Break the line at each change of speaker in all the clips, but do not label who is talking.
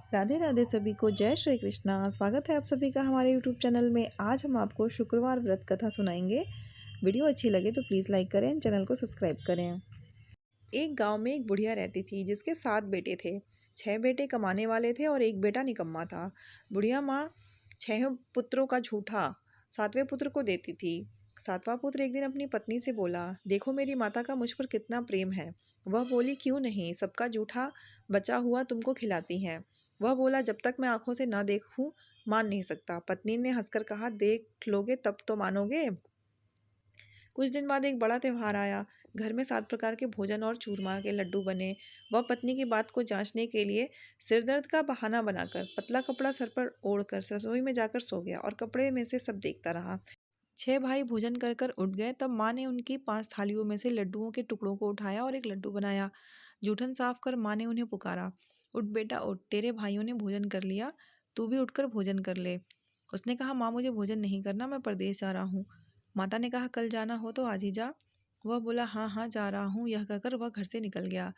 राधे राधे सभी को, जय श्री कृष्णा। स्वागत है आप सभी का हमारे यूट्यूब चैनल में। आज हम आपको शुक्रवार व्रत कथा सुनाएंगे। वीडियो अच्छी लगे तो प्लीज़ लाइक करें, चैनल को सब्सक्राइब करें। एक गांव में एक बुढ़िया रहती थी जिसके 7 बेटे थे। 6 बेटे कमाने वाले थे और एक बेटा निकम्मा था। बुढ़िया माँ 6 पुत्रों का झूठा 7वें पुत्र को देती थी। 7वां पुत्र एक दिन अपनी पत्नी से बोला, देखो मेरी माता का मुझ पर कितना प्रेम है। वह बोली, क्यों नहीं, सबका जूठा बचा हुआ तुमको खिलाती हैं। वह बोला, जब तक मैं आंखों से ना देखूं मान नहीं सकता। पत्नी ने हंसकर कहा, देख लोगे तब तो मानोगे। कुछ दिन बाद एक बड़ा त्योहार आया। घर में 7 प्रकार के भोजन और चूरमा के लड्डू बने। वह पत्नी की बात को जांचने के लिए सिरदर्द का बहाना बनाकर पतला कपड़ा सर पर ओढ़कर रसोई में जाकर सो गया और कपड़े में से सब देखता रहा। 6 भाई भोजन कर कर उठ गए। तब माँ ने उनकी 5 थालियों में से लड्डुओं के टुकड़ों को उठाया और एक लड्डू बनाया। जूठन साफ कर माँ ने उन्हें पुकारा, उठ बेटा उठ, तेरे भाइयों ने भोजन कर लिया, तू भी उठकर भोजन कर ले। उसने कहा, माँ मुझे भोजन नहीं करना, मैं परदेश जा रहा हूँ। माता ने कहा, कल जाना हो तो आज ही जा। वह बोला, हाँ हाँ जा रहा हूँ। यह कहकर वह घर से निकल गया।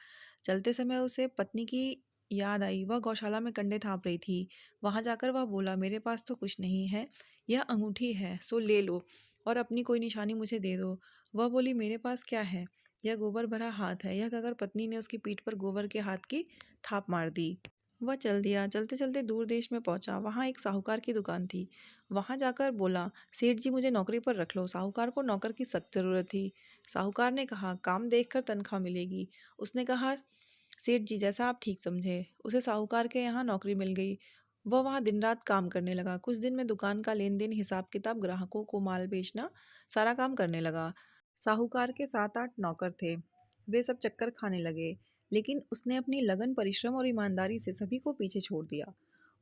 चलते समय उसे पत्नी की याद आई। वह गौशाला में कंडे थाप रही थी। वहां जाकर वह बोला, मेरे पास तो कुछ नहीं है, यह अंगूठी है सो ले लो और अपनी कोई निशानी मुझे दे दो। वह बोली, मेरे पास क्या है, यह गोबर भरा हाथ है। यह कहकर पत्नी ने उसकी पीठ पर गोबर के हाथ की थाप मार दी। वह चल दिया। चलते चलते दूर देश में पहुंचा। वहां एक साहूकार की दुकान थी। वहां जाकर बोला, सेठ जी मुझे नौकरी पर रख लो। साहूकार को नौकर की सख्त जरूरत थी। साहूकार ने कहा, काम देखकर तनख्वाह मिलेगी। उसने कहा, सेठ जी जैसा आप ठीक समझे। उसे साहूकार के यहाँ नौकरी मिल गई। वह वहाँ दिन रात काम करने लगा। कुछ दिन में दुकान का लेन देन, हिसाब किताब, ग्राहकों को माल बेचना, सारा काम करने लगा। साहूकार के 7-8 नौकर थे। वे सब चक्कर खाने लगे, लेकिन उसने अपनी लगन, परिश्रम और ईमानदारी से सभी को पीछे छोड़ दिया।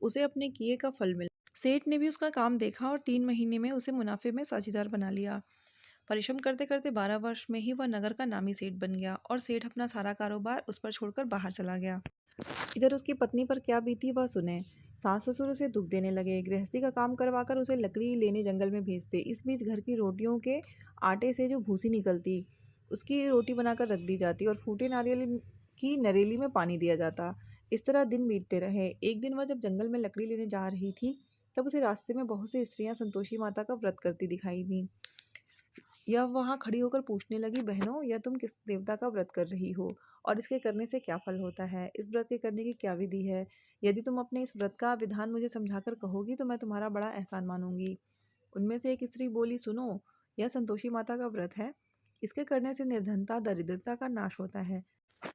उसे अपने किए का फल मिला। सेठ ने भी उसका काम देखा और 3 महीने में उसे मुनाफे में साझेदार बना लिया। परिश्रम करते करते 12 वर्ष में ही वह नगर का नामी सेठ बन गया और सेठ अपना सारा कारोबार उस पर छोड़कर बाहर चला गया। इधर उसकी पत्नी पर क्या बीती वह सुने। सास ससुर उसे दुख देने लगे। गृहस्थी का काम करवाकर उसे लकड़ी लेने जंगल में भेजते। इस बीच घर की रोटियों के आटे से जो भूसी निकलती, उसकी रोटी बनाकर रख दी जाती और फूटे नारियल की नरेली में पानी दिया जाता। इस तरह दिन बीतते रहे। एक दिन वह जब जंगल में लकड़ी लेने जा रही थी, तब उसे रास्ते में बहुत सी स्त्रियां संतोषी माता का व्रत करती दिखाई दी। यह वहां खड़ी होकर पूछने लगी, बहनों यह तुम किस देवता का व्रत कर रही हो और इसके करने से क्या फल होता है, इस व्रत के करने की क्या विधि है। यदि तुम अपने इस व्रत का विधान मुझे समझाकर कहोगी तो मैं तुम्हारा बड़ा एहसान मानूंगी। उनमें से एक स्त्री बोली, सुनो, यह संतोषी माता का व्रत है। इसके करने से निर्धनता, दरिद्रता का नाश होता है,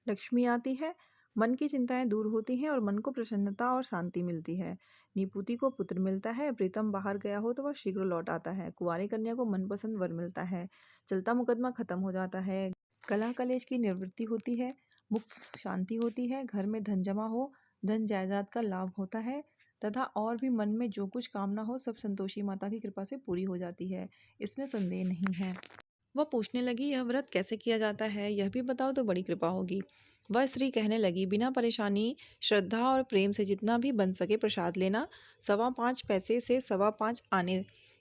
लक्ष्मी आती है, मन की चिंताएं दूर होती हैं और मन को प्रसन्नता और शांति मिलती है। निपुति को पुत्र मिलता है, प्रीतम बाहर गया हो तो वह शीघ्र लौट आता है, कुंवारी कन्या को मनपसंद वर मिलता है, चलता मुकदमा खत्म हो जाता है, कलह कलेश की निवृत्ति होती है, मुक्त शांति होती है, घर में धन जमा हो, धन जायदाद का लाभ होता है तथा और भी मन में जो कुछ कामना हो सब संतोषी माता की कृपा से पूरी हो जाती है, इसमें संदेह नहीं है। वह पूछने लगी, यह व्रत कैसे किया जाता है, यह भी बताओ तो बड़ी कृपा होगी। वह स्त्री कहने लगी, बिना परेशानी, श्रद्धा और प्रेम से जितना भी बन सके प्रसाद लेना, 5.25 पैसे से 5.25 आने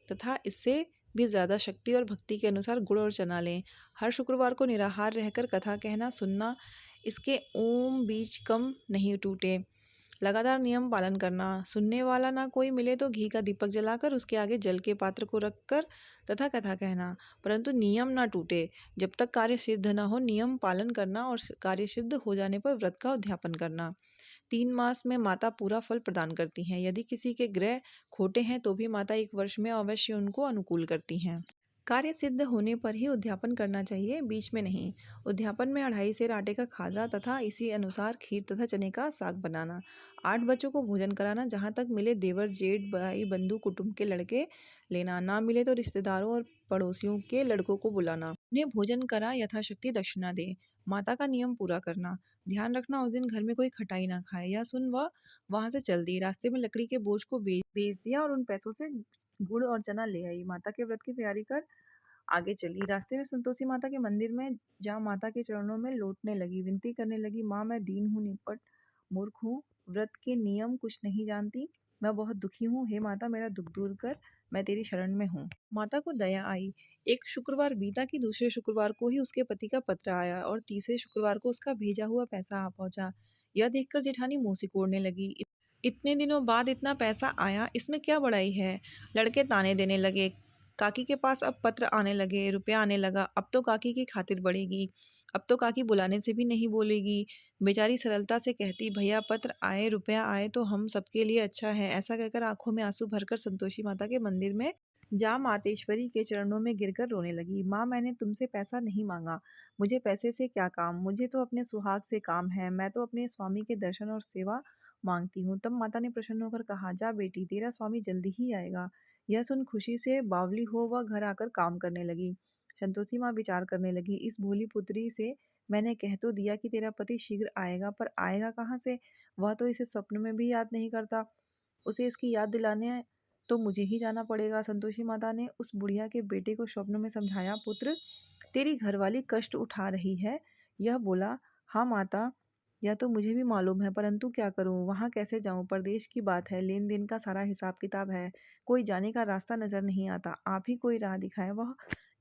तथा इससे भी ज़्यादा शक्ति और भक्ति के अनुसार गुड़ और चना लें। हर शुक्रवार को निराहार रहकर कथा कहना सुनना, इसके ओम बीज कम नहीं टूटे। लगातार नियम पालन करना, सुनने वाला ना कोई मिले तो घी का दीपक जलाकर उसके आगे जल के पात्र को रखकर तथा कथा कहना, परंतु नियम ना टूटे। जब तक कार्य सिद्ध न हो नियम पालन करना और कार्य सिद्ध हो जाने पर व्रत का उद्यापन करना। 3 मास में माता पूरा फल प्रदान करती हैं। यदि किसी के ग्रह खोटे हैं तो भी माता 1 वर्ष में अवश्य उनको अनुकूल करती हैं। कार्य सिद्ध होने पर ही उद्यापन करना चाहिए, बीच में नहीं। उद्यापन में 2.5 सेर आटे का खाजा तथा इसी अनुसार खीर तथा चने का साग बनाना। 8 बच्चों को भोजन कराना, जहाँ तक मिले देवर जेठ भाई बंधु कुटुंब के लड़के लेना, ना मिले तो रिश्तेदारों और पड़ोसियों के लड़कों को बुलाना। उन्हें भोजन करा यथाशक्ति दक्षिणा दे। माता का नियम पूरा करना। ध्यान रखना उस दिन घर में कोई खटाई ना खाए। यह सुन वह वहां से चल दी। रास्ते में लकड़ी के बोझ को बेच दिया और उन पैसों से गुड़ और चना ले आई। माता के व्रत की तैयारी कर आगे चली। रास्ते में संतोषी माता के मंदिर में जा माता के चरणों में लौटने लगी। विनती करने लगी, माँ मैं दीन हूँ, निपट मूर्ख हूँ, व्रत के नियम कुछ नहीं जानती, मैं बहुत दुखी हूँ, हे माता मेरा दुख दूर कर, मैं तेरी शरण में हूँ। माता को दया आई। एक शुक्रवार बीता कि दूसरे शुक्रवार को ही उसके पति का पत्र आया और तीसरे शुक्रवार को उसका भेजा हुआ पैसा आ पहुंचा। यह देखकर जेठानी मुंह सिकोड़ने लगी। इतने दिनों बाद इतना पैसा आया, इसमें क्या बड़ाई है। लड़के ताने देने लगे। काकी के पास अब पत्र आने लगे, रुपया आने लगा। अब तो काकी की खातिर बढ़ेगी। अब तो काकी बुलाने से भी नहीं बोलेगी। बेचारी सरलता से कहती, भैया पत्र आए, रुपया आए तो हम सबके लिए अच्छा है। ऐसा कहकर आंखों में आंसू भरकर संतोषी माता के मंदिर में जा मातेश्वरी के चरणों में गिरकर रोने लगी। माँ, मैंने तुमसे पैसा नहीं मांगा। मुझे पैसे से क्या काम, मुझे तो अपने सुहाग से काम है। मैं तो अपने स्वामी के दर्शन और सेवा मांगती हूँ। तब माता ने प्रसन्न होकर कहा, जा बेटी, तेरा स्वामी जल्दी ही आएगा। यह सुन खुशी से बावली हो वह घर आकर काम करने लगी। संतोषी माँ विचार करने लगी, इस भोली पुत्री से मैंने कह तो दिया कि तेरा पति शीघ्र आएगा, पर आएगा कहाँ से। वह तो इसे स्वप्न में भी याद नहीं करता। उसे इसकी याद दिलाने तो मुझे ही जाना पड़ेगा। संतोषी माता ने उस बुढ़िया के बेटे को स्वप्न में समझाया, पुत्र, तेरी घरवाली कष्ट उठा रही है। यह बोला, हाँ माता, या तो मुझे भी मालूम है, परंतु क्या करूं, वहां कैसे जाऊं। परदेश की बात है, लेन देन का सारा हिसाब किताब है। कोई जाने का रास्ता नजर नहीं आता। आप ही कोई राह दिखाए वह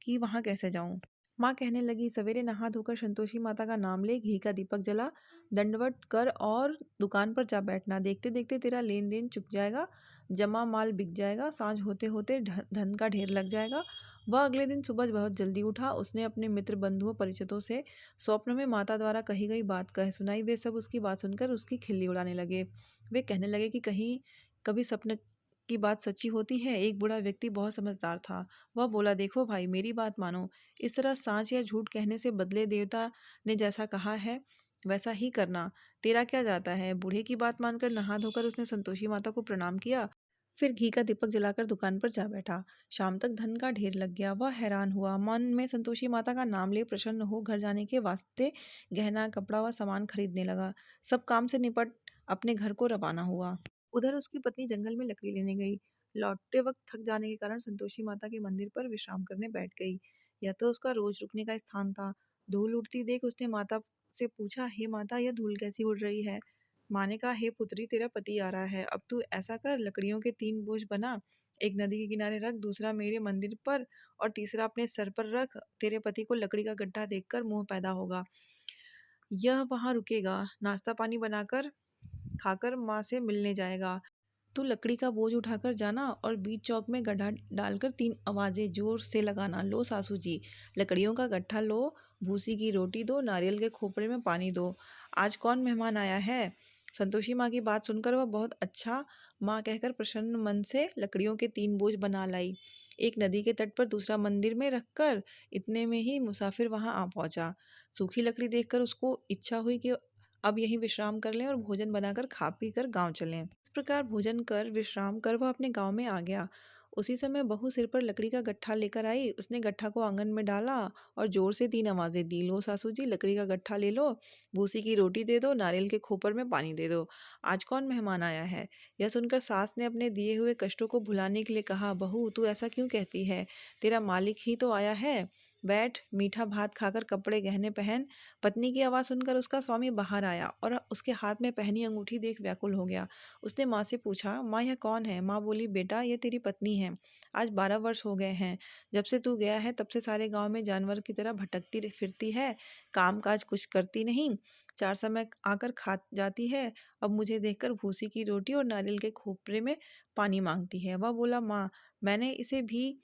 कि वहां कैसे जाऊं। माँ कहने लगी, सवेरे नहा धोकर संतोषी माता का नाम ले, घी का दीपक जला, दंडवत कर और दुकान पर जा बैठना। देखते देखते तेरा लेन देन चुक जाएगा, जमा माल बिक जाएगा, सांझ होते होते धन का ढेर लग जाएगा। वह अगले दिन सुबह बहुत जल्दी उठा। उसने अपने मित्र बंधुओं परिचितों से स्वप्न में माता द्वारा कही गई बात कह सुनाई। वे सब उसकी बात सुनकर उसकी खिल्ली उड़ाने लगे। वे कहने लगे कि कहीं कभी सपने की बात सच्ची होती है। एक बूढ़ा व्यक्ति बहुत समझदार था। वह बोला, देखो भाई, मेरी बात मानो। इस तरह सांच या झूठ कहने से बदले देवता ने जैसा कहा है वैसा ही करना। तेरा क्या जाता है। बूढ़े की बात मानकर नहा धोकर उसने संतोषी माता को प्रणाम किया। फिर घी का दीपक जलाकर दुकान पर जा बैठा। शाम तक धन का ढेर लग गया। वह हैरान हुआ। मन में संतोषी माता का नाम ले प्रसन्न हो घर जाने के वास्ते गहना कपड़ा व सामान खरीदने लगा। सब काम से निपट अपने घर को रवाना हुआ। उधर उसकी पत्नी जंगल में लकड़ी लेने गई। लौटते वक्त थक जाने के कारण संतोषी माता के मंदिर पर विश्राम करने बैठ गई। यह तो उसका रोज रुकने का स्थान था। धूल उड़ती देख उसने माता से पूछा, हे माता, यह धूल कैसी उड़ रही है। माँ ने कहा, हे पुत्री, तेरा पति आ रहा है। अब तू ऐसा कर, लकड़ियों के 3 बोझ बना, एक नदी के किनारे रख, दूसरा मेरे मंदिर पर और तीसरा अपने सर पर रख। तेरे पति को लकड़ी का गड्ढा देखकर मोह पैदा होगा। यह वहां रुकेगा, नाश्ता पानी बनाकर खाकर माँ से मिलने जाएगा। तू लकड़ी का बोझ उठाकर जाना और बीच चौक में गड्ढा डालकर 3 आवाजें जोर से लगाना, लो सासू जी, लकड़ियों का गट्ठा लो, भूसी की रोटी दो, नारियल के खोपरे में पानी दो। आज कौन मेहमान आया है। संतोषी माँ की बात सुनकर वह बहुत अच्छा माँ कहकर प्रसन्न मन से लकड़ियों के 3 बोझ बना लाई। एक नदी के तट पर, दूसरा मंदिर में रखकर। इतने में ही मुसाफिर वहां आ पहुंचा। सूखी लकड़ी देखकर उसको इच्छा हुई कि अब यहीं विश्राम कर लें और भोजन बनाकर खा पी कर गाँव चलें। इस प्रकार भोजन कर विश्राम कर वह अपने गांव में आ गया। उसी समय बहू सिर पर लकड़ी का गट्ठा लेकर आई। उसने गट्ठा को आंगन में डाला और जोर से 3 आवाजें दी, लो सासू जी, लकड़ी का गट्ठा ले लो, भूसी की रोटी दे दो, नारियल के खोपर में पानी दे दो। आज कौन मेहमान आया है। यह सुनकर सास ने अपने दिए हुए कष्टों को भुलाने के लिए कहा, बहू, तू ऐसा क्यों कहती है। तेरा मालिक ही तो आया है। बैठ, मीठा भात खाकर कपड़े गहने पहन। पत्नी की आवाज़ सुनकर उसका स्वामी बाहर आया और उसके हाथ में पहनी अंगूठी देख व्याकुल हो गया। उसने माँ से पूछा, माँ, यह कौन है। माँ बोली, बेटा, यह तेरी पत्नी है। आज 12 वर्ष हो गए हैं। जब से तू गया है तब से सारे गांव में जानवर की तरह भटकती फिरती है। काम काज कुछ करती नहीं, 4 समय आकर खा जाती है। अब मुझे देखकर भूसी की रोटी और नारियल के खोपरे में पानी मांगती है। वह बोला, माँ, मैंने इसे भी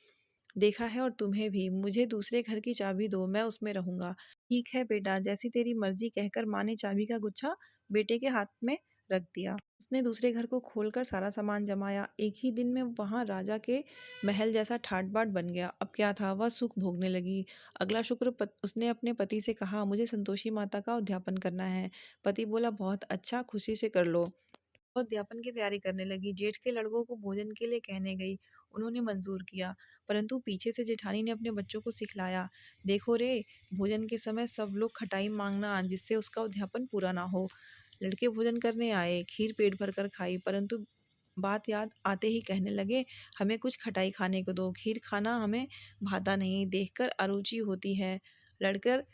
देखा है और तुम्हें भी। मुझे दूसरे घर की चाबी दो, मैं उसमें रहूंगा। ठीक है बेटा, जैसी तेरी मर्जी, कहकर माँ ने चाबी का गुच्छा बेटे के हाथ में रख दिया। उसने दूसरे घर को खोलकर सारा सामान जमाया। एक ही दिन में वहां राजा के महल जैसा ठाट बाट बन गया। अब क्या था, वह सुख भोगने लगी। अगला शुक्र उसने अपने पति से कहा, मुझे संतोषी माता का उद्यापन करना है। पति बोला, बहुत अच्छा, खुशी से कर लो। वो अध्यापन की तैयारी करने लगी। जेठ के लड़कों को भोजन के लिए कहने गई। उन्होंने मंजूर किया, परंतु पीछे से जेठानी ने अपने बच्चों को सिखलाया, देखो रे, भोजन के समय सब लोग खटाई मांगना, जिससे उसका अध्यापन पूरा ना हो। लड़के भोजन करने आए, खीर पेट भर कर खाई, परंतु बात याद आते ही कहने लगे, हमें कुछ खटाई खाने को दो, खीर खाना हमें भाता नहीं, देखकर अरुचि होती है। लड़कर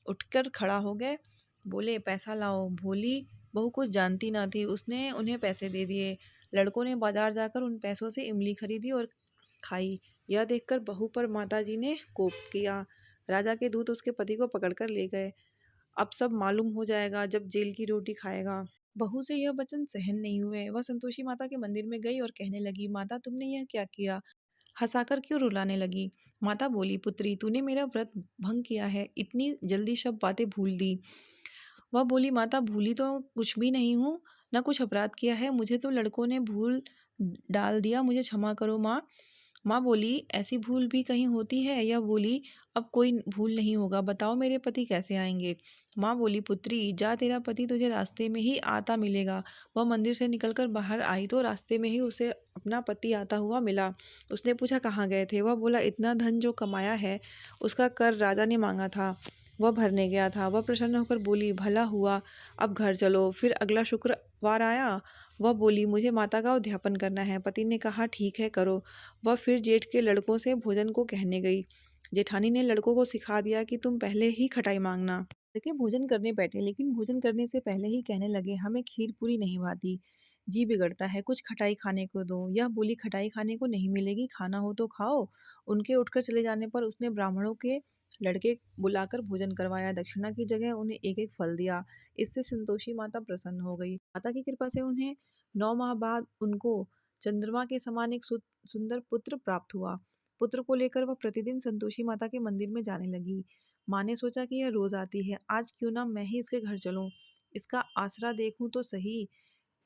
उठकर खड़ा हो गए, बोले, पैसा लाओ। भोली बहू कुछ जानती ना थी, उसने उन्हें पैसे दे दिए। लड़कों ने बाजार जाकर उन पैसों से इमली खरीदी और खाई। यह देखकर बहू पर माताजी ने कोप किया। राजा के दूत उसके पति को पकड़कर ले गए। अब सब मालूम हो जाएगा जब जेल की रोटी खाएगा। बहू से यह वचन सहन नहीं हुए। वह संतोषी माता के मंदिर में गई और कहने लगी, माता तुमने यह क्या किया? हंसाकर क्यों रुलाने लगी? माता बोली, पुत्री तूने मेरा व्रत भंग किया है, इतनी जल्दी सब बातें भूल दी। वह बोली, माता भूली तो कुछ भी नहीं हूँ, न कुछ अपराध किया है, मुझे तो लड़कों ने भूल डाल दिया, मुझे क्षमा करो माँ। माँ बोली, ऐसी भूल भी कहीं होती है? यह बोली, अब कोई भूल नहीं होगा, बताओ मेरे पति कैसे आएंगे? माँ बोली, पुत्री जा, तेरा पति तुझे रास्ते में ही आता मिलेगा। वह मंदिर से निकलकर बाहर आई तो रास्ते में ही उसे अपना पति आता हुआ मिला। उसने पूछा, कहाँ गए थे? वह बोला, इतना धन जो कमाया है उसका कर राजा ने मांगा था, वह भरने गया था। वह प्रसन्न होकर बोली, भला हुआ, अब घर चलो। फिर अगला शुक्रवार आया। वह बोली, मुझे माता का उद्यापन करना है। पति ने कहा, ठीक है करो। वह फिर जेठ के लड़कों से भोजन को कहने गई। जेठानी ने लड़कों को सिखा दिया कि तुम पहले ही खटाई मांगना। लड़के भोजन करने बैठे, लेकिन भोजन करने से पहले ही कहने लगे, हमें खीर पूरी नहीं भाती, जी बिगड़ता है, कुछ खटाई खाने को दो। यह बोली, खटाई खाने को नहीं मिलेगी, खाना हो तो खाओ। उनके उठकर चले जाने पर उसने ब्राह्मणों के लड़के बुलाकर भोजन करवाया, दक्षिणा की जगह उन्हें एक एक फल दिया। इससे संतोषी माता प्रसन्न हो गई। माता की कृपा से उन्हें 9 माह बाद उनको चंद्रमा के समान एक सुंदर पुत्र प्राप्त हुआ। पुत्र को लेकर वह प्रतिदिन संतोषी माता के मंदिर में जाने लगी। माँ ने सोचा कि यह रोज आती है, आज क्यों ना मैं ही इसके घर चलूं, इसका आसरा देखूं तो सही।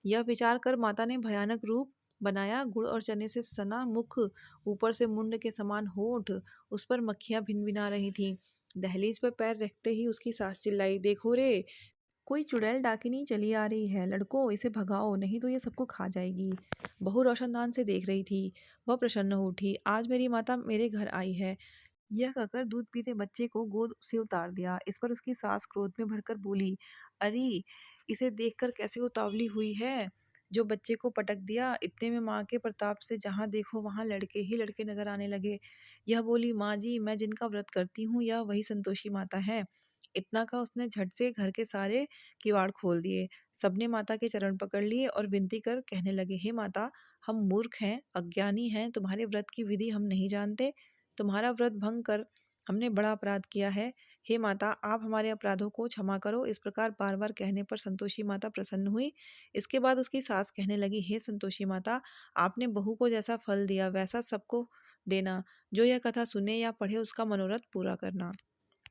यह विचार कर माता ने भयानक रूप बनाया। गुड़ और चने से सना मुख, ऊपर से मुंड के समान होंठ, उस पर मक्खियां भिनभिना रही थीं। दहलीज पर पैर रखते ही उसकी सास चिल्लाई, देखो रे, कोई चुड़ैल डाकिनी चली आ रही है, लड़कों इसे भगाओ, नहीं तो ये सबको खा जाएगी। बहू रोशनदान से देख रही थी। वह प्रसन्न हो उठी, आज मेरी माता मेरे घर आई है। यह कहकर दूध पीते बच्चे को गोद से उतार दिया। इस पर उसकी सास क्रोध में भरकर बोली, अरे इसे देखकर कैसे उतावली हुई है, जो बच्चे को पटक दिया। इतने में माँ के प्रताप से जहाँ देखो वहाँ लड़के ही लड़के नजर आने लगे। यह बोली, माँ जी मैं जिनका व्रत करती हूँ यह वही संतोषी माता है। इतना कहा उसने झट से घर के सारे किवाड़ खोल दिए। सबने माता के चरण पकड़ लिए और विनती कर कहने लगे, हे माता, हम मूर्ख हैं, अज्ञानी हैं, तुम्हारे व्रत की विधि हम नहीं जानते, तुम्हारा व्रत भंग कर हमने बड़ा अपराध किया है। हे माता, आप हमारे अपराधों को क्षमा करो। इस प्रकार बार बार कहने पर संतोषी माता प्रसन्न हुई। इसके बाद उसकी सास कहने लगी, हे संतोषी माता, आपने बहू को जैसा फल दिया वैसा सबको देना, जो यह कथा सुने या पढ़े उसका मनोरथ पूरा करना।